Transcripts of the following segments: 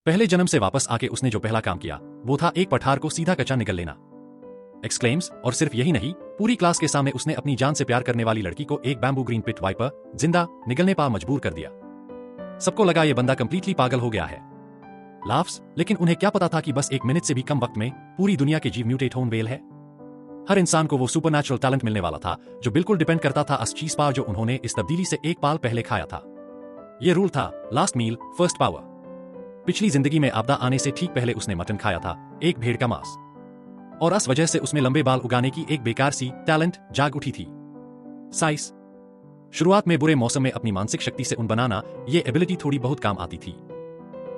पहले जन्म से वापस आके उसने जो पहला काम किया वो था एक पठार को सीधा कच्चा निगल लेना। एक्सक्लेम्स। और सिर्फ यही नहीं, पूरी क्लास के सामने उसने अपनी जान से प्यार करने वाली लड़की को एक बैम्बू ग्रीन पिट वाइपर जिंदा निगलने पर मजबूर कर दिया। सबको लगा ये बंदा कंप्लीटली पागल हो गया है। लाफ्स। लेकिन उन्हें क्या पता था कि बस 1 मिनट से भी कम वक्त में पूरी दुनिया के जीव म्यूटेट होन वेल है। हर इंसान को वो सुपरनैचुरल टैलेंट मिलने वाला था जो बिल्कुल डिपेंड करता था उस चीज पर जो उन्होंने इस तब्दीली से एक पाल पहले खाया था। ये रूल था लास्ट मील फर्स्ट पावर। पिछली जिंदगी में आपदा आने से ठीक पहले उसने मटन खाया था, एक भेड़ का मांस, और इस वजह से उसमें लंबे बाल उगाने की एक बेकार सी टैलेंट जाग उठी थी। साइज। शुरुआत में बुरे मौसम में अपनी मानसिक शक्ति से ऊन बनाना ये एबिलिटी थोड़ी बहुत काम आती थी,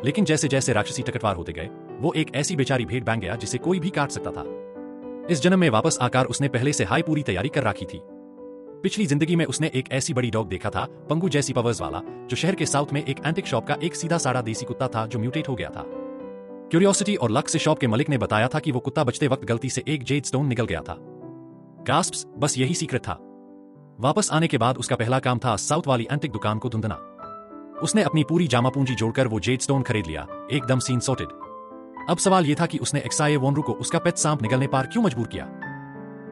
लेकिन जैसे जैसे राक्षसी टकटवार होते गए वो एक ऐसी बेचारी भेड़ बन गया जिसे कोई भी काट सकता था। इस जन्म में वापस आकर उसने पहले से हाई पूरी तैयारी कर रखी थी। पिछली जिंदगी में उसने एक ऐसी बड़ी डॉग देखा था, पंगू जैसी पावर्स वाला, जो शहर के साउथ में एक एंटिक शॉप का एक सीधा साधा देसी कुत्ता था जो म्यूटेट हो गया था। क्यूरियोसिटी और लक से शॉप के मालिक ने बताया था कि वो कुत्ता बचते वक्त गलती से एक जेड स्टोन निकल गया था। गास्प्स। बस यही सीक्रेट था। वापस आने के बाद उसका पहला काम था साउथ वाली एंटिक दुकान को ढूंढना। उसने अपनी पूरी जामा पूंजी जोड़कर वो जेड स्टोन खरीद लिया, एकदम सीन सॉर्टेड। अब सवाल यह था कि उसने एक्साये वोनरू को उसका पेट सांप निगलने पर क्यों मजबूर किया।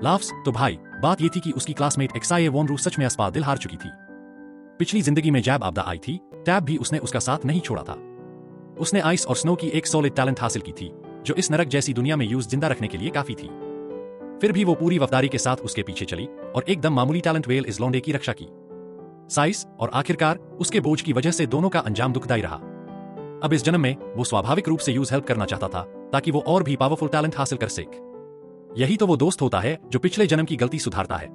लाफ्स। तो भाई बात यह थी कि उसकी क्लासमेट एक्साये वोनरू सच में अस्पताल दिल हार चुकी थी। पिछली जिंदगी में जब आपदा आई थी तब भी उसने उसका साथ नहीं छोड़ा था। उसने आइस और स्नो की एक सॉलिड टैलेंट हासिल की थी जो इस नरक जैसी दुनिया में यूज जिंदा रखने के लिए काफी थी। फिर भी वो पूरी वफादारी के साथ उसके पीछे चली और एकदम मामूली टैलेंट वेल इस लौंडे की रक्षा की। साइस। और आखिरकार उसके बोझ की वजह से दोनों का अंजाम दुखदायी रहा। अब इस जन्म में वो स्वाभाविक रूप से यूज हेल्प करना चाहता था ताकि वो और भी पावरफुल टैलेंट हासिल कर सके। यही तो वो दोस्त होता है जो पिछले जन्म की गलती सुधारता है।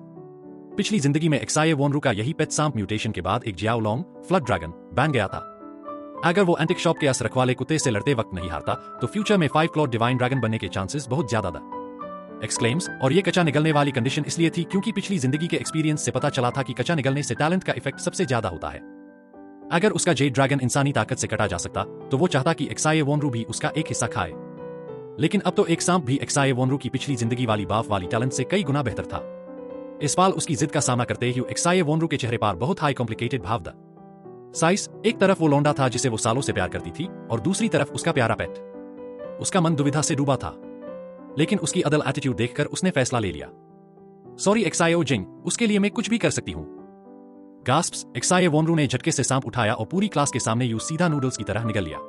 पिछली जिंदगी में एक्साये वोनरू का यही पेट सांप म्यूटेशन के बाद एक जियाओ लॉन्ग फ्लड ड्रैगन बन गया था। अगर वो एंटिक शॉप के अस रखवाले कुत्ते से लड़ते वक्त नहीं हारता तो फ्यूचर में 5 क्लॉड डिवाइन ड्रैगन बनने के चांसेस बहुत ज्यादा था। एक्सक्लेम्स। और ये कच्चा निगलने वाली कंडीशन इसलिए थी क्योंकि पिछली जिंदगी के एक्सपीरियंस से पता चला था कि कच्चा निगलने से टैलेंट का इफेक्ट सबसे ज्यादा होता है। अगर उसका जेड ड्रैगन इंसानी ताकत से कटा जा सकता तो वो चाहता कि एक्साये वोनरू भी उसका एक हिस्सा खाए। लेकिन अब तो एक सांप भी एक्साये वोनरू की पिछली जिंदगी वाली बाफ वाली टैलेंट से कई गुना बेहतर था। इस बाल उसकी जिद का सामना करते हुए एक्साये वोनरू के चेहरे पर बहुत हाई कॉम्प्लिकेटेड भाव था। साइस। एक तरफ वो लौंडा था जिसे वो सालों से प्यार करती थी और दूसरी तरफ उसका प्यारा पेट। उसका मन दुविधा से डूबा था, लेकिन उसकी अदल एटीट्यूड देखकर उसने फैसला ले लिया। सॉरी एक्साये जिंग, उसके लिए मैं कुछ भी कर सकती हूँ। गास्प्स। एक्साये वोनरू ने झटके से सांप उठाया और पूरी क्लास के सामने यूं सीधा नूडल्स की तरह निगल लिया।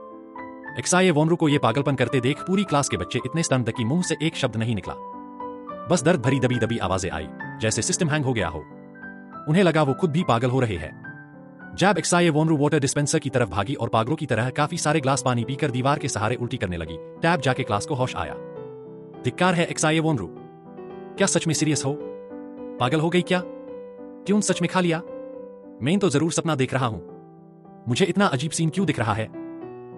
एक्साये वोनरू को यह पागलपन करते देख पूरी क्लास के बच्चे इतने स्टन थे कि मुंह से एक शब्द नहीं निकला। बस दर्द भरी दबी दबी आवाजें आई जैसे सिस्टम हैंग हो गया हो। उन्हें लगा वो खुद भी पागल हो रहे हैं। जब एक्साये वोनरू वाटर डिस्पेंसर की तरफ भागी और पागलों की तरह काफी सारे ग्लास पानी पीकर दीवार के सहारे उल्टी करने लगी, टैब जाके क्लास को होश आया। धिक्कार है एक्साये वोनरू, क्या सच में सीरियस हो? पागल हो गई क्या? ट्यून सच में खा लिया? मैं तो जरूर सपना देख रहा हूं। मुझे इतना अजीब सीन क्यों दिख रहा है?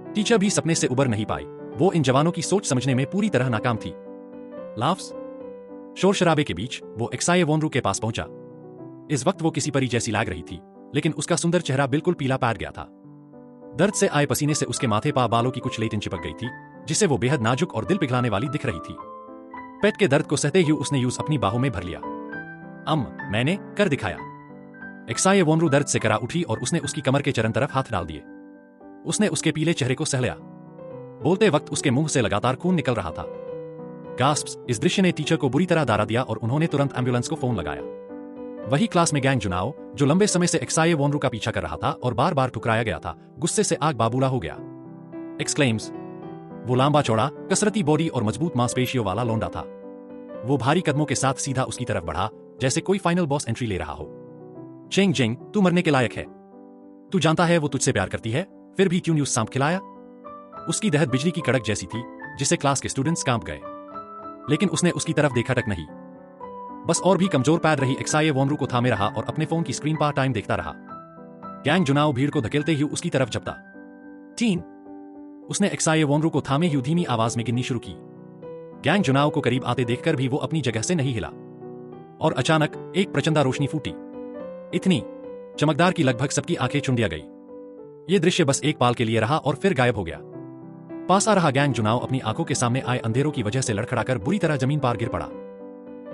टीचर भी सपने से उबर नहीं पाई, वो इन जवानों की सोच समझने में पूरी तरह नाकाम थी। लाफ्स। शोर शराबे के बीच वो एक्साये वोनरू के पास पहुंचा। इस वक्त वो किसी परी जैसी लग रही थी, लेकिन उसका सुंदर चेहरा बिल्कुल पीला पड़ गया था। दर्द से आए पसीने से उसके माथे पर बालों की कुछ लेटिन चिपक गई थी जिससे वो बेहद नाजुक और दिल पिघलाने वाली दिख रही थी। पेट के दर्द को सहते हुए उसने यूज अपनी बाहों में भर लिया। मैंने कर दिखाया। एक्साये वोनरू दर्द से करा उठी और उसने उसकी कमर के चरण तरफ हाथ डाल दिए। उसने उसके पीले चेहरे को सहलाया। बोलते वक्त उसके मुंह से लगातार खून निकल रहा था। गास्प्स। इस दृश्य ने टीचर को बुरी तरह डरा दिया और उन्होंने तुरंत एम्बुलेंस को फोन लगाया। वही क्लास में गैंग जुनाओ जो लंबे समय से एक्साये वोनरू का पीछा कर रहा था और बार बार ठुकराया गया था, गुस्से से आग बाबूला हो गया। एक्सक्लेम्स। वो लंबा चौड़ा कसरती बॉडी और मजबूत मांसपेशियों वाला लौंडा था। वो भारी कदमों के साथ सीधा उसकी तरफ बढ़ा जैसे कोई फाइनल बॉस एंट्री ले रहा हो। चेंग जिंग, तू मरने के लायक है। तू जानता है वो तुझसे प्यार करती है, फिर भी क्यों न्यूज सांप खिलाया? उसकी दहत बिजली की कड़क जैसी थी जिससे क्लास के स्टूडेंट्स कांप गए, लेकिन उसने उसकी तरफ देखा तक नहीं। बस और भी कमजोर पैर रही एक्साये वोनरू को थामे रहा और अपने फोन की स्क्रीन पर टाइम देखता रहा। गैंग जुनाओ भीड़ को धकेलते हुए उसकी तरफ झपटा। 3। उसने एक्साये वोनरू को थामे हुए धीमी आवाज में गिननी शुरू की। गैंग जुनाओ को करीब आते देखकर भी वो अपनी जगह से नहीं हिला और अचानक एक प्रचंडा रोशनी फूटी, इतनी चमकदार की लगभग सबकी आंखें चुंडिया गई। ये दृश्य बस एक पाल के लिए रहा और फिर गायब हो गया। पास आ रहा गैंग जुनाओ अपनी आंखों के सामने आए अंधेरों की वजह से लड़खड़ाकर बुरी तरह जमीन पर गिर पड़ा।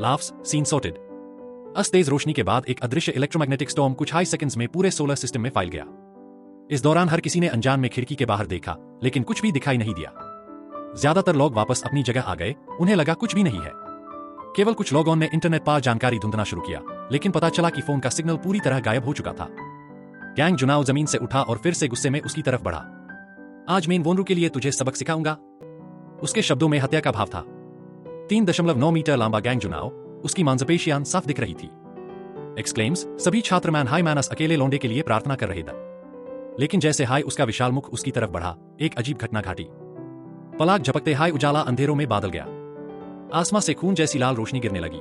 लाफ्स। Scene sorted. तेज रोशनी के बाद एक अदृश्य इलेक्ट्रोमैग्नेटिक स्टॉर्म कुछ हाई सेकंड्स में पूरे सोलर सिस्टम में फैल गया। इस दौरान हर किसी ने अनजान में खिड़की के बाहर देखा, लेकिन कुछ भी दिखाई नहीं दिया। ज्यादातर लोग वापस अपनी जगह आ गए, उन्हें लगा कुछ भी नहीं है। केवल कुछ लोगों ने इंटरनेट पर जानकारी ढूंढना शुरू किया, लेकिन पता चला कि फोन का सिग्नल पूरी तरह गायब हो चुका था। गैंग जुनाओ जमीन से उठा और फिर से गुस्से में उसकी तरफ बढ़ा। आज मैं वोनरू के लिए तुझे सबक सिखाऊंगा। उसके शब्दों में हत्या का भाव था। 3.9 मीटर लंबा गैंग जुनाओ, उसकी मांसपेशियां साफ दिख रही थी। एक्सक्लेम्स, सभी छात्र मैन हाई मैनस अकेले लौंडे के लिए प्रार्थना कर रहे थे। लेकिन जैसे हाई उसका विशाल मुख उसकी तरफ बढ़ा, एक अजीब घटना घटी। पलाक झपकते हाई उजाला अंधेरों में बादल गया। आसमां से खून जैसी लाल रोशनी गिरने लगी।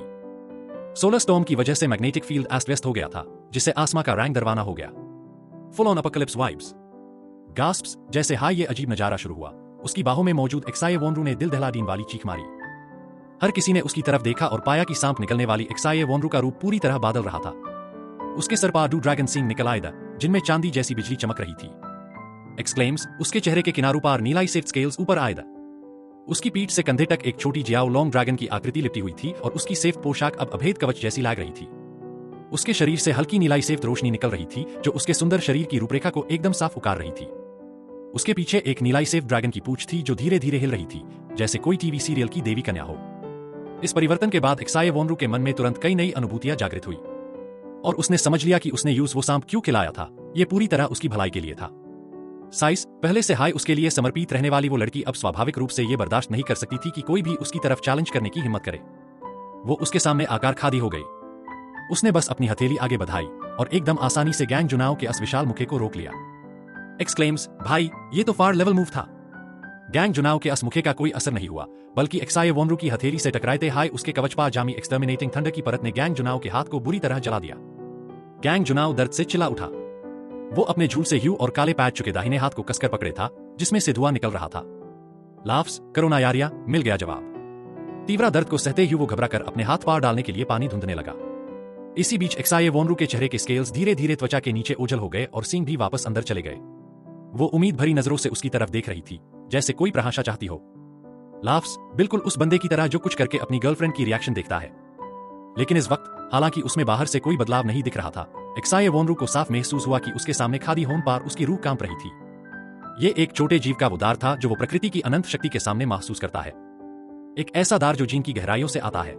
सोलर स्टॉर्म की वजह से मैग्नेटिक फील्ड अस्त व्यस्त हो गया था, जिससे आसमां का रंग दरवाना हो गया। Full on apocalypse vibes. Gasps, जैसे हाई ये अजीब नजारा शुरू हुआ, उसकी बाहों में मौजूद एक्साये वोनरू ने दिल दहलादीन वाली चीख मारी। हर किसी ने उसकी तरफ देखा और पाया कि सांप निकलने वाली एक्साये वोनरू का रूप पूरी तरह बदल रहा था। उसके सर पर 2 ड्रैगन सींग निकल आए थे, जिनमें चांदी जैसी बिजली चमक रही थी। एक्सक्लेम्स, उसके चेहरे के किनारों पर नीलाई सेफ्ट स्केल्स ऊपर आए थे। उसकी पीठ से कंधे तक एक छोटी जियाओ लॉन्ग ड्रैगन की आकृति लिपटी हुई थी और उसकी सेफ्ट पोशाक अब अभेद कवच जैसी लग रही थी। उसके शरीर से हल्की नीलाई सेफ्ट रोशनी निकल रही थी, जो उसके सुंदर शरीर की रूपरेखा को एकदम साफ उकार रही थी। उसके पीछे एक नीलाई सेफ्ट ड्रैगन की पूंछ थी, जो धीरे धीरे हिल रही थी, जैसे कोई टीवी सीरियल की देवी कन्या हो। इस परिवर्तन के बाद एक्साये वोनरू के मन में तुरंत कई नई अनुभूतियां जागृत हुई, और उसने समझ लिया कि उसने यूज वो सांप क्यों खिलाया था। यह पूरी तरह उसकी भलाई के लिए था। साइस, पहले से हाई उसके लिए समर्पित रहने वाली वो लड़की अब स्वाभाविक रूप से यह बर्दाश्त नहीं कर सकती थी कि कोई भी उसकी तरफ चैलेंज करने की हिम्मत करे। वो उसके सामने आकार खादी हो गई। उसने बस अपनी हथेली आगे बढ़ाई और एकदम आसानी से गैंग जुनाओ के इस विशाल मुखे को रोक लिया। एक्सक्लेम्स, भाई ये तो फार लेवल मूव था। गैंग जुनाओ के इस मुखे का कोई असर नहीं हुआ, बल्कि एक्साये वोनरू की हथेली से टकराते हाई उसके कवच पर जामी एक्सटर्मिनेटिंग थंडर की परत ने गैंग जुनाओ के हाथ को बुरी तरह जला दिया। गैंग जुनाओ दर्द से चिल्ला उठा। वो अपने झूल से ह्यू और काले पैच चुके दाहिने हाथ को कसकर पकड़े था, जिसमें से धुआं निकल रहा था। लाफ्स, करो ना यारिया, मिल गया जवाब। तीव्र दर्द को सहते ह्यू वो घबराकर अपने हाथ पार डालने के लिए पानी ढूंढने लगा। इसी बीच एक्साये वोनरू के चेहरे के स्केल्स धीरे धीरे त्वचा के नीचे ओझल हो गए और सींग भी वापस अंदर चले गए। वो उम्मीद भरी नजरों से उसकी तरफ देख रही थी, जैसे कोई प्रहाशा चाहती हो। लाफ्स, बिल्कुल उस बंदे की तरह जो कुछ करके अपनी गर्लफ्रेंड की रिएक्शन देखता है। लेकिन इस वक्त, हालांकि उसमें बाहर से कोई बदलाव नहीं दिख रहा था, एक्साये वोनरू को साफ महसूस हुआ कि उसके सामने खादी होने पर उसकी रूह कांप रही थी। ये एक छोटे जीव का वो दार था जो वो प्रकृति की अनंत शक्ति के सामने महसूस करता है। एक ऐसा दार जो जीन की गहराइयों से आता है।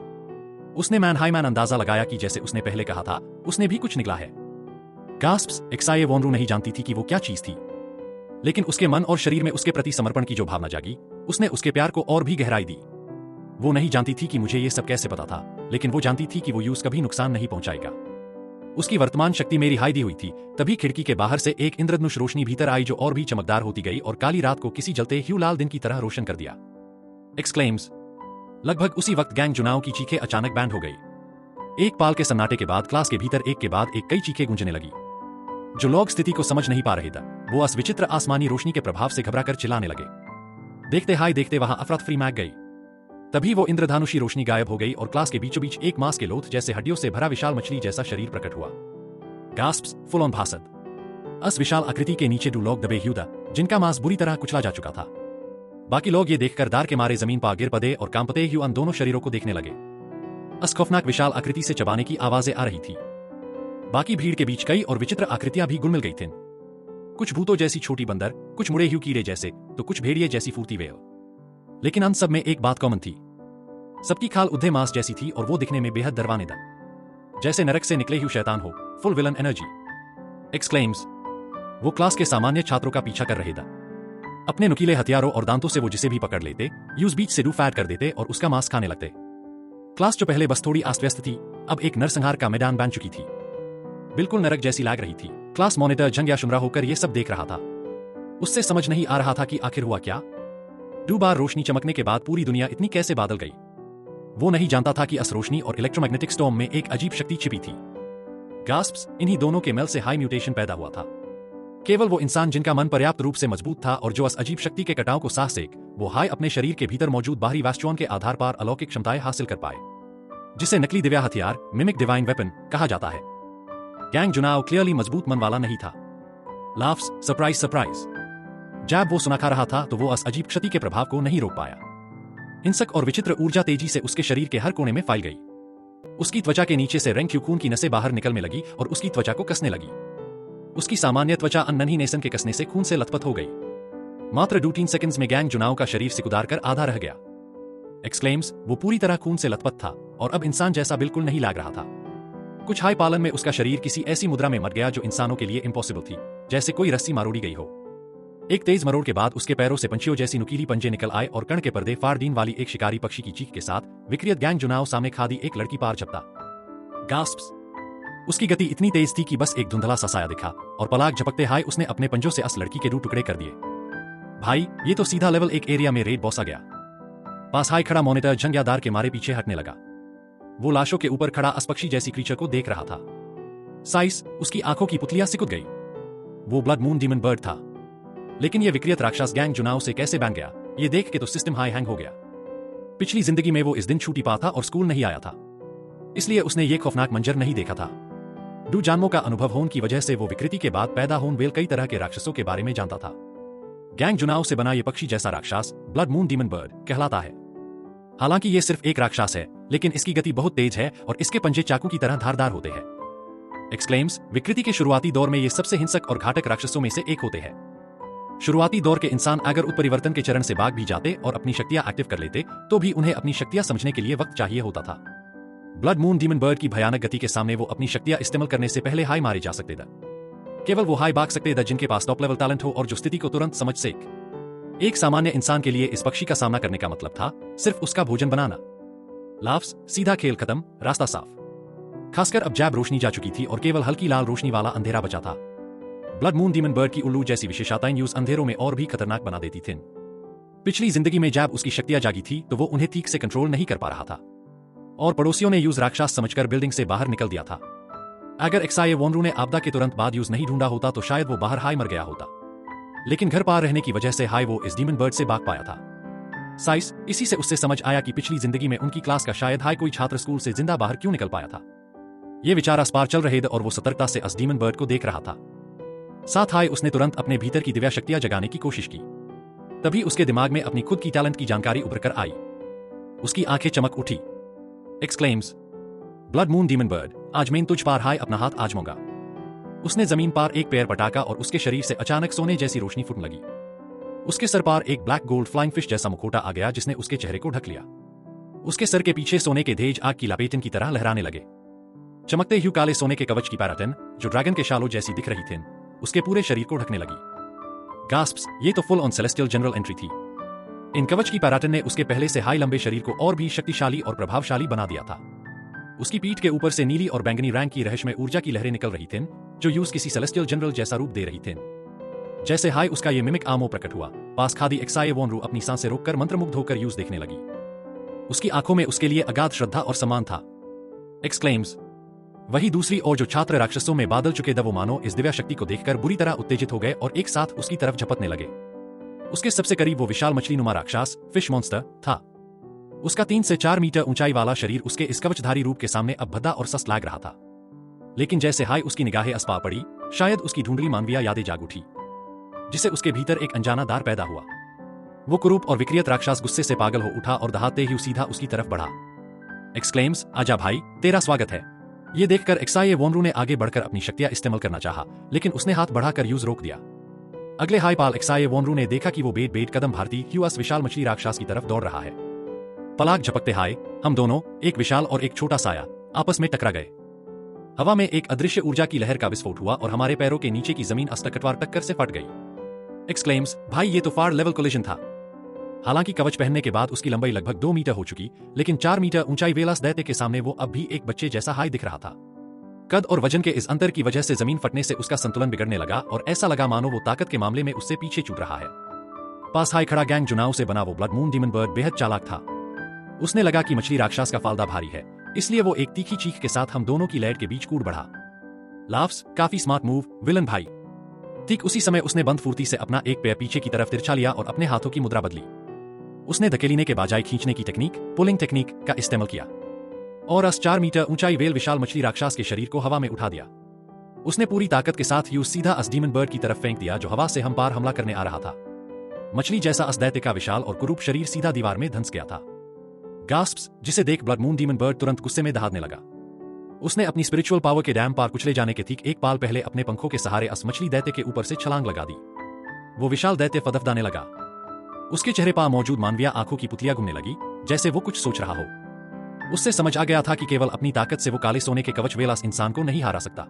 उसने मैन हाई मैन अंदाजा लगाया कि जैसे उसने पहले कहा था, उसने भी कुछ निकला है। गास्प्स, एक्साये वोनरू नहीं जानती थी कि वो क्या चीज थी, लेकिन उसके मन और शरीर में उसके प्रति समर्पण की जो भावना जागी, उसने उसके प्यार को और भी गहराई दी। वो नहीं जानती थी कि मुझे ये सब कैसे पता था, लेकिन वो जानती थी कि वो यूज कभी नुकसान नहीं पहुंचाएगा। उसकी वर्तमान शक्ति मेरी हाई दी हुई थी। तभी खिड़की के बाहर से एक इंद्रधनुष रोशनी भीतर आई, जो और भी चमकदार होती गई और काली रात को किसी जलते ह्यू लाल दिन की तरह रोशन कर दिया। एक्सक्लेम्स, लगभग उसी वक्त गैंग जुनाओ की चीखें अचानक बैंड हो गई। एक पाल के सन्नाटे के बाद क्लास के भीतर एक के बाद एक कई चीखें गूंजने लगी। जो लोग स्थिति को समझ नहीं पा रहे थे, वो इस विचित्र आसमानी रोशनी के प्रभाव से घबराकर चिल्लाने लगे। देखते हाय देखते वहां अफरा-तफरी मच गई। तभी वो इंद्रधनुषी रोशनी गायब हो गई और क्लास के बीचों बीच एक मांस के लोथ जैसे हड्डियों से भरा विशाल मछली जैसा शरीर प्रकट हुआ। गास्प्स, फुल ऑन भासद। इस विशाल आकृति के नीचे 2 लोग दबे हुए थे, जिनका मांस बुरी तरह कुचला जा चुका था। बाकी लोग ये देखकर दार के मारे जमीन पर गिर पड़े और कांपते हुए उन दोनों शरीरों को देखने लगे। इस खौफनाक विशाल आकृति से चबाने की आवाजें आ रही थी। बाकी भीड़ के बीच कई और विचित्र आकृतियां भी गुल मिल गई थीं। कुछ भूतों जैसी छोटी बंदर, कुछ मुड़े हुए कीड़े जैसे, तो कुछ भेड़िए जैसी फूर्ती वेल। लेकिन उन सब में एक बात कॉमन थी। सबकी खाल उद्धे मांस जैसी थी और वो दिखने में बेहद डरवानेदार, जैसे नरक से निकले हुए शैतान हो, फुल विलन एनर्जी। एक्सक्लेम्स, वो क्लास के सामान्य छात्रों का पीछा कर रहे थे। अपने नुकीले हथियारों और दांतों से वो जिसे भी पकड़ लेते, यूज बीच से फैट कर देते और उसका मांस खाने लगते। क्लास जो पहले बस थोड़ी अस्त व्यस्त थी, अब एक नरसंहार का मैदान बन चुकी थी। बिल्कुल नरक जैसी लग रही थी। क्लास मॉनिटर जंग शुमरा होकर ये सब देख रहा था। उससे समझ नहीं आ रहा था कि आखिर हुआ क्या। 2 बार रोशनी चमकने के बाद पूरी दुनिया इतनी कैसे बादल गई। वो नहीं जानता था कि इस रोशनी और इलेक्ट्रोमैग्नेटिक स्टॉर्म में एक अजीब शक्ति छिपी थी। गास्प्स, इन्हीं दोनों के मेल से हाई म्यूटेशन पैदा हुआ था। केवल वो इंसान जिनका मन पर्याप्त रूप से मजबूत था और जो इस अजीब शक्ति के कटाव को साह सेक, वो हाई अपने शरीर के भीतर मौजूद बाहरी वास्चुअन के आधार पर अलौकिक क्षमताएं हासिल कर पाए, जिसे नकली दिव्या हथियार, मिमिक डिवाइन वेपन कहा जाता है। गैंग जुनाओ क्लियरली मजबूत मन वाला नहीं था। Laughs, surprise surprise. जब वो सुना खा रहा था तो वो इस अजीब क्षति के प्रभाव को नहीं रोक पाया। हिंसक और विचित्र ऊर्जा तेजी से उसके शरीर के हर कोने में फैल गई। उसकी त्वचा के नीचे से रंग खून की नसें बाहर निकलने लगी और उसकी त्वचा को कसने लगी। उसकी सामान्य त्वचा नन्ही नेसन के कसने से खून से लथपथ हो गई। मात्र 2-3 सेकंड्स में गैंग जुनाओ का शरीर सिकुड़ार कर आधा रह गया। एक्सक्लेम्स, वो पूरी तरह खून से लथपथ था और अब इंसान जैसा बिल्कुल नहीं लग रहा था। कुछ हाई पालन में उसका शरीर किसी ऐसी मुद्रा में मर गया जो इंसानों के लिए इम्पॉसिबल थी, जैसे कोई रस्सी मरोड़ी गई हो। एक तेज मरोड़ के बाद उसके पैरों से पंछियों जैसी नुकीली पंजे निकल आए और कण के पर्दे फाड़ दीन वाली एक शिकारी पक्षी की चीख के साथ विकृत गैंग जुनाओ सामने खादी एक लड़की पार झपटा। गास्प्स। उसकी गति इतनी तेज थी कि बस एक धुंधला सा साया दिखा और पलाक झपकते हाय उसने अपने पंजों से अस लड़की के 2 टुकड़े कर दिए। भाई, ये तो सीधा लेवल 1 एरिया में रेड बॉस आ गया। पास हाय खड़ा मॉनिटर जंग्यादार के मारे पीछे हटने लगा। वो लाशों के ऊपर खड़ा अस्पक्षी जैसी क्रीचर को देख रहा था। साइस, उसकी आंखों की पुतलियां सिकुड़ गई। वो ब्लड मून डीमन बर्ड था, लेकिन ये विकृत राक्षस गैंग जुनाओ से कैसे बन गया, ये देख के तो सिस्टम हाई हैंग हो गया। पिछली जिंदगी में वो इस दिन छुट्टी पा था और स्कूल नहीं आया था, इसलिए उसने ये खौफनाक मंजर नहीं देखा था। डू जानमो का अनुभव होने की वजह से वो विकृति के बाद पैदा होने वेल कई तरह के राक्षसों के बारे में जानता था। गैंग जुनाओ से बना ये पक्षी जैसा राक्षस ब्लड मून डीमन बर्ड कहलाता है। हालांकि ये सिर्फ एक राक्षस है, लेकिन इसकी गति बहुत तेज है और इसके पंजे चाकू की तरह धारदार होते हैं। एक्सक्लेम्स, विकृति के शुरुआती दौर में ये सबसे हिंसक और घातक राक्षसों में से एक होते हैं। शुरुआती दौर के इंसान अगर उत्परिवर्तन के चरण से भाग भी जाते और अपनी शक्तियां एक्टिव कर लेते तो भी उन्हें अपनी शक्तियां समझने के लिए वक्त चाहिए होता था। ब्लड मून डीमन बर्ड की भयानक गति के सामने वो अपनी शक्तियां इस्तेमाल करने से पहले हाई मारे जा सकते थे। केवल वो हाई भाग सकते थे जिनके पास टॉप लेवल टैलेंट हो और जो स्थिति को तुरंत समझ सके। एक सामान्य इंसान के लिए इस पक्षी का सामना करने का मतलब था सिर्फ उसका भोजन बनाना। लाफ्स, सीधा खेल खत्म, रास्ता साफ। खासकर अब जैब रोशनी जा चुकी थी और केवल हल्की लाल रोशनी वाला अंधेरा बचा था। ब्लड मून डीमन बर्ड की उल्लू जैसी विशेषताएं न्यूज अंधेरों में और भी खतरनाक बना देती थीं। पिछली जिंदगी में जब उसकी शक्तियां जागी थी तो वो उन्हें ठीक से कंट्रोल नहीं कर पा रहा था और पड़ोसियों ने यूज राक्षस समझकर बिल्डिंग से बाहर निकल दिया था। अगर एक्साये वोनरू ने आपदा के तुरंत बाद यूज नहीं ढूंढा होता तो शायद वो बाहर हाई मर गया होता, लेकिन घर पार रहने की वजह से हाई वो इस डीमन बर्ड से भाग पाया था। साइस, इसी से उससे समझ आया कि पिछली जिंदगी में उनकी क्लास का शायद हाई कोई छात्र स्कूल से जिंदा बाहर क्यों निकल पाया था। ये विचार आस पार चल रहे थे और वो सतर्कता से अस डीमन बर्ड को देख रहा था। साथ हाय उसने तुरंत अपने भीतर की दिव्या शक्तियां जगाने की कोशिश की। तभी उसके दिमाग में अपनी खुद की टैलेंट की जानकारी उभर कर आई। उसकी आंखें चमक उठी। Exclaims, blood moon demon bird, आज मैं तुझ पार हाय अपना हाथ आजमाऊंगा। उसने जमीन पार एक पैर पटाका और उसके शरीर से अचानक सोने जैसी रोशनी फूटने लगी। उसके सर पार एक ब्लैक गोल्ड फ्लाइंग फिश जैसा मुखौटा आ गया जिसने उसके चेहरे को ढक लिया। उसके सर के पीछे सोने के धेज आग की लपेटन की तरह लहराने लगे। चमकते ह्यू काले सोने के कवच की पैराटन जो ड्रैगन के शालों जैसी दिख रही थी उसके पूरे शरीर को ढकने लगी। गास्प्स, ये तो full on celestial general entry थी। इन कवच की पैराटन ने उसके पहले से हाई लंबे शरीर को और भी शक्तिशाली और प्रभावशाली बना दिया था। उसकी पीठ के ऊपर से नीली और बैंगनी रंग की रहस्यमय ऊर्जा की लहरें निकल रही थीं जो यूज किसी सेलेस्टियल जनरल जैसा रूप दे रही थीं। जैसे हाई उसका ये मिमिक आमो प्रकट हुआ, पास खादी एक्साये वोनरू अपनी सांसें रोककर मंत्रमुग्ध होकर यूज देखने लगी। उसकी आंखों में उसके लिए अगाध श्रद्धा और सम्मान था। एक्सक्लेम्स, वही दूसरी ओर जो छात्र राक्षसों में बादल चुके दवो मानो इस दिव्या शक्ति को देखकर बुरी तरह उत्तेजित हो गए और एक साथ उसकी तरफ झपटने लगे। उसके सबसे करीब वो विशाल मछली नुमा राक्षस फिश मॉन्स्टर था। उसका 3 से 4 मीटर ऊंचाई वाला शरीर उसके इस कवचधारी रूप के सामने अब भद्दा और सस्त लग रहा था। लेकिन जैसे हाई उसकी निगाहें अस्पा पड़ी, शायद उसकी ढूंढली मानवीय यादें जाग उठी, जिससे उसके भीतर एक अनजाना दार पैदा हुआ। वो कुरूप और विकृत राक्षस गुस्से से पागल हो उठा और दहाते ही सीधा उसकी तरफ बढ़ा। एक्सक्लेम्स, आजा भाई, तेरा स्वागत है। ये देखकर एक्साये वोनरू ने आगे बढ़कर अपनी शक्तियां इस्तेमाल करना चाहा, लेकिन उसने हाथ बढ़ाकर यूज रोक दिया। अगले हाई पाल एक्साये वोनरू ने देखा कि वो बेट कदम भारती ह्यूअस विशाल मछली राक्षस की तरफ दौड़ रहा है। पलाक झपकते हाय, हम दोनों, एक विशाल और एक छोटा साया, आपस में टकरा गए। हवा में एक अदृश्य ऊर्जा की लहर का विस्फोट हुआ और हमारे पैरों के नीचे की जमीन अस्तकटवार टक्कर से फट गई। एक्सक्लेम्स, भाई ये तो फाड़ लेवल कोलिजन था। हालांकि कवच पहनने के बाद उसकी लंबाई लगभग 2 मीटर हो चुकी, लेकिन 4 मीटर ऊंचाई वेलास दैत्य के सामने वो अब भी एक बच्चे जैसा हाई दिख रहा था। कद और वजन के इस अंतर की वजह से जमीन फटने से उसका संतुलन बिगड़ने लगा और ऐसा लगा मानो वो ताकत के मामले में उससे पीछे छूट रहा है। पास हाई खड़ा गैंग जुनाओ से बना वो ब्लड मून डीमन बर्ड बेहद चालाक था। उसने लगा कि मछली राक्षस का फालदा भारी है, इसलिए वो एक तीखी चीख के साथ हम दोनों की लैट के बीच कूद बढ़ा। लाफ्स, काफी स्मार्ट मूव विलन भाई। ठीक उसी समय उसने बंद फुर्ती से अपना एक पैर पीछे की तरफ तिरछा लिया और अपने हाथों की मुद्रा बदली। उसने धकेलने के बजाय खींचने की टेक्निक, पुलिंग टेक्निक का इस्तेमाल किया और 4 मीटर ऊंचाई वेल विशाल मछली राक्षस के शरीर को हवा में उठा दिया। उसने पूरी ताकत के साथ यूज सीधा अस डीमन बर्ड की तरफ फेंक दिया जो हवा से हम पार हमला करने आ रहा था। मछली जैसा अस दैत्य का विशाल और कुरूप शरीर सीधा दीवार में धंस गया था। गास्प्स, जिसे देख ब्लड मून डीमन बर्ड तुरंत गुस्से में दहाड़ने लगा। उसने अपनी स्पिरिचुअल पावर के डैम पार कुचले जाने के ठीक एक पाल पहले अपने पंखों के सहारे अस मछली दैत्य के ऊपर से छलांग लगा दी। वो विशाल दैत्य फदफदाने लगा। उसके चेहरे पर मौजूद मानवीय आंखों की पुतलियां घूमने लगी, जैसे वो कुछ सोच रहा हो। उससे समझ आ गया था कि केवल अपनी ताकत से वो काले सोने के कवच वेलास इंसान को नहीं हरा सकता।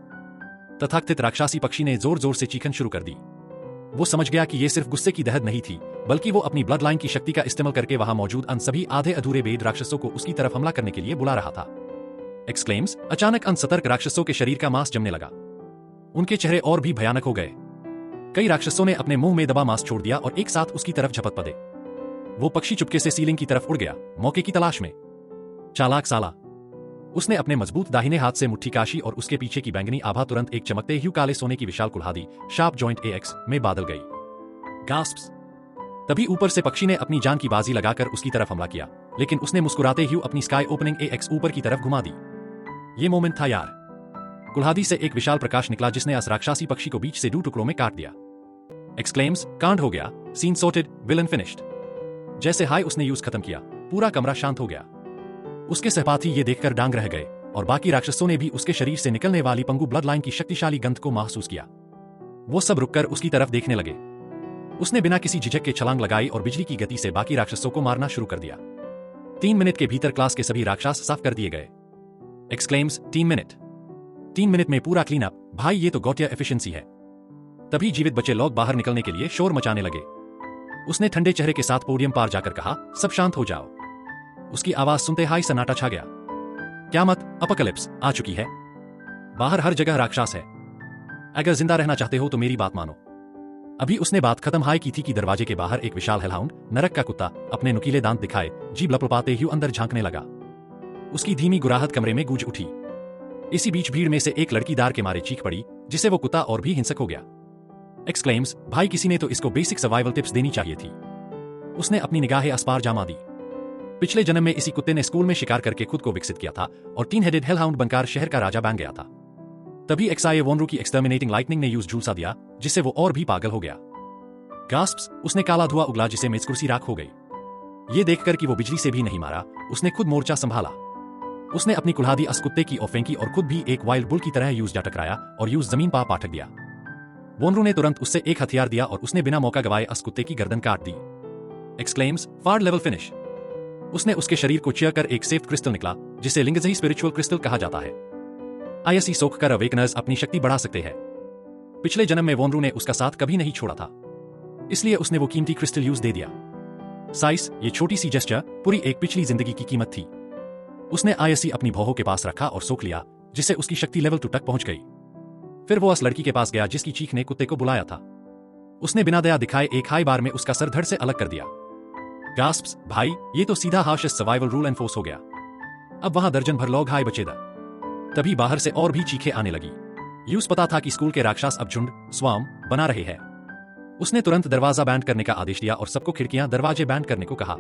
तथाकथित राक्षसी पक्षी ने जोर जोर से चीखन शुरू कर दी। वो समझ गया कि ये सिर्फ गुस्से की दहद नहीं थी, बल्कि वो अपनी ब्लड लाइन की शक्ति का इस्तेमाल करके वहां मौजूद अन सभी आधे अधूरे बेद राक्षसों को उसकी तरफ हमला करने के लिए बुला रहा था। एक्सक्लेम्स, अचानक अन सतर्क राक्षसों के शरीर का मांस जमने लगा। उनके चेहरे और भी भयानक हो गए। कई राक्षसों ने अपने मुंह में दबा मांस छोड़ दिया और एक साथ उसकी तरफ झपट पड़े। वो पक्षी चुपके से सीलिंग की तरफ उड़ गया, मौके की तलाश में। चालाक साला। उसने अपने मजबूत दाहिने हाथ से मुट्ठी काशी और उसके पीछे की बैंगनी आभा तुरंत एक चमकते ह्यू काले सोने की विशाल कुल्हाड़ी शार्प जॉइंट AX में बादल गई। गास्प्स। तभी ऊपर से पक्षी ने अपनी जान की बाजी लगाकर उसकी तरफ हमला किया, लेकिन उसने मुस्कुराते ह्यू अपनी स्काई ओपनिंग AX ऊपर की तरफ घुमा दी। ये मोमेंट था यार। कुल्हाड़ी से एक विशाल प्रकाश निकला जिसने अस राक्षसी पक्षी को बीच से 2 टुकड़ों में काट दिया। एक्सक्लेम्स, कांड हो गया, सीन सॉर्टेड, विलन फिनिश्ड। जैसे हाय उसने यूज खत्म किया, पूरा कमरा शांत हो गया। उसके सहपाठी ये देखकर डांग रह गए और बाकी राक्षसों ने भी उसके शरीर से निकलने वाली पंगु ब्लड लाइन की शक्तिशाली गंध को महसूस किया। वो सब रुककर उसकी तरफ देखने लगे। उसने बिना किसी झिझक के छलांग लगाई और बिजली की गति से बाकी राक्षसों को मारना शुरू कर दिया। 3 मिनट के भीतर क्लास के सभी राक्षस साफ कर दिए गए। Exclaims, 3 minute. 3 मिनट में पूरा क्लीन अप, भाई ये तो गौटिया एफिशिएंसी है। तभी जीवित बचे लोग बाहर निकलने के लिए शोर मचाने लगे। उसने ठंडे चेहरे के साथ पोडियम पार जाकर कहा, सब शांत हो जाओ। उसकी आवाज सुनते हाई सन्नाटा छा गया। क़यामत, अपकलिप्स आ चुकी है। बाहर हर जगह राक्षस है। अगर जिंदा रहना चाहते हो तो मेरी बात मानो। अभी उसने बात खत्म हाई की थी कि दरवाजे के बाहर एक विशाल हेलहाउंड, नरक का कुत्ता, अपने नुकीले दांत दिखाए जीभ लपलपाते ह्यू अंदर झांकने लगा। उसकी धीमी गुराहट कमरे में गूंज उठी। इसी बीच भीड़ में से एक लड़की दार के मारे चीख पड़ी, जिसे वो कुत्ता और भी हिंसक हो गया। एक्सक्लेम्स, भाई किसी ने तो इसको बेसिक सर्वाइवल टिप्स देनी चाहिए थी। उसने अपनी निगाहें अस्पार जमा दी। पिछले जन्म में इसी कुत्ते ने स्कूल में शिकार करके खुद को विकसित किया था और 3 हेडेड हेलहाउंड बनकर शहर का राजा बन गया था। तभी एक्साये वोनरू की एक्सटर्मिनेटिंग लाइटनिंग ने यूज झूलसा दिया, जिससे वो और भी पागल हो गया। गास्प्स, उसने काला धुआं उगला जिसे मेज कुर्सी राख हो गई। ये देखकर कि वो बिजली से भी नहीं मारा, उसने खुद मोर्चा संभाला। उसने अपनी कुल्हाड़ी अस कुत्ते की ओर फेंकी और खुद भी एक वाइल्ड बुल की तरह यूज जा टकराया और यूज जमीन पर पाठक दिया। वोनरू ने तुरंत उससे एक हथियार दिया और उसने बिना मौका गवाए अस कुत्ते की गर्दन काट दी। एक्सक्लेम्स, फार लेवल फिनिश। उसने उसके शरीर को चीर कर एक सेफ क्रिस्टल निकला, जिसे लिंगजही स्पिरिचुअल क्रिस्टल कहा जाता है। आईएससी सोख कर अवेकनर्स अपनी शक्ति बढ़ा सकते हैं। पिछले जन्म में वोनरू ने उसका साथ कभी नहीं छोड़ा था, इसलिए उसने वो कीमती क्रिस्टल यूज दे दिया। साइस, ये छोटी सी जेस्चर पूरी एक पिछली जिंदगी की कीमत थी। उसने आईएससी अपनी भौहों के पास रखा और सोख लिया, जिससे उसकी शक्ति लेवल 2 तक पहुंच गई। फिर वो उस लड़की के पास गया जिसकी चीख ने कुत्ते को बुलाया था। उसने बिना दया दिखाए एक हाई बार में उसका सर धड़ से अलग कर दिया। गास्प्स, भाई ये तो सीधा हार्शेस्ट सर्वाइवल रूल एनफोर्स हो गया। अब वहां दर्जन भर लोग हाई बचेदा। तभी बाहर से और भी चीखें आने लगी। यूज पता था कि स्कूल के राक्षस अब झुंड स्वाम बना रहे हैं। उसने तुरंत दरवाजा बैंड करने का आदेश दिया और सबको खिड़कियां दरवाजे बैंड करने को कहा।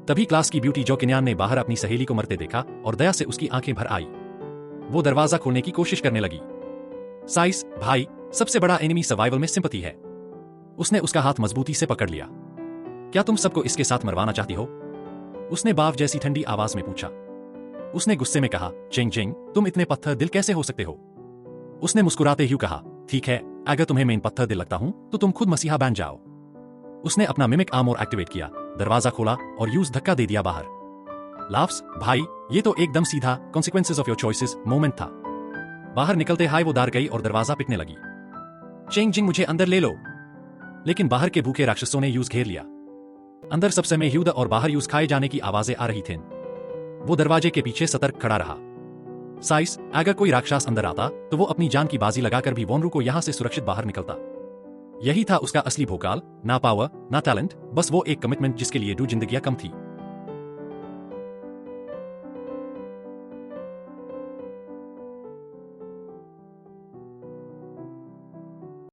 तभी क्लास की ब्यूटी जो किन्यान ने बाहर अपनी सहेली को मरते देखा और दया से उसकी आंखें भर आई। वो दरवाजा खोलने की कोशिश करने लगी। साइस, भाई सबसे बड़ा एनिमी सर्वाइवल में सिंपैथी है। उसने उसका हाथ मजबूती से पकड़ लिया। क्या तुम सबको इसके साथ मरवाना चाहती हो? उसने बाव जैसी ठंडी आवाज में पूछा। उसने गुस्से में कहा, चिंग चिंग, तुम इतने पत्थर दिल कैसे हो सकते हो? उसने मुस्कुराते हुए कहा, ठीक है, अगर तुम्हें मैं पत्थर दिल लगता हूं तो तुम खुद मसीहा बन जाओ। उसने अपना मिमिक आर्मर एक्टिवेट किया, दरवाजा खोला और यूज धक्का दे दिया बाहर। लाफ्स, भाई ये तो एकदम सीधा consequences of your choices moment था। बाहर निकलते हाय वो दार गई और दरवाजा पिटने लगी। चिंग चिंग, मुझे अंदर ले लो। लेकिन बाहर के भूखे राक्षसों ने यूज घेर लिया। अंदर सब समय ह्यूद और बाहर यूज खाए जाने की आवाजें आ रही थीं। वो दरवाजे के पीछे सतर्क खड़ा रहा। साइस, अगर कोई राक्षस अंदर आता तो वो अपनी जान की बाजी लगाकर भी वोनरू को यहां से सुरक्षित बाहर निकलता। यही था उसका असली भोकाल, ना पावर ना टैलेंट, बस वो एक कमिटमेंट जिसके लिए 2 जिंदगियां कम थी।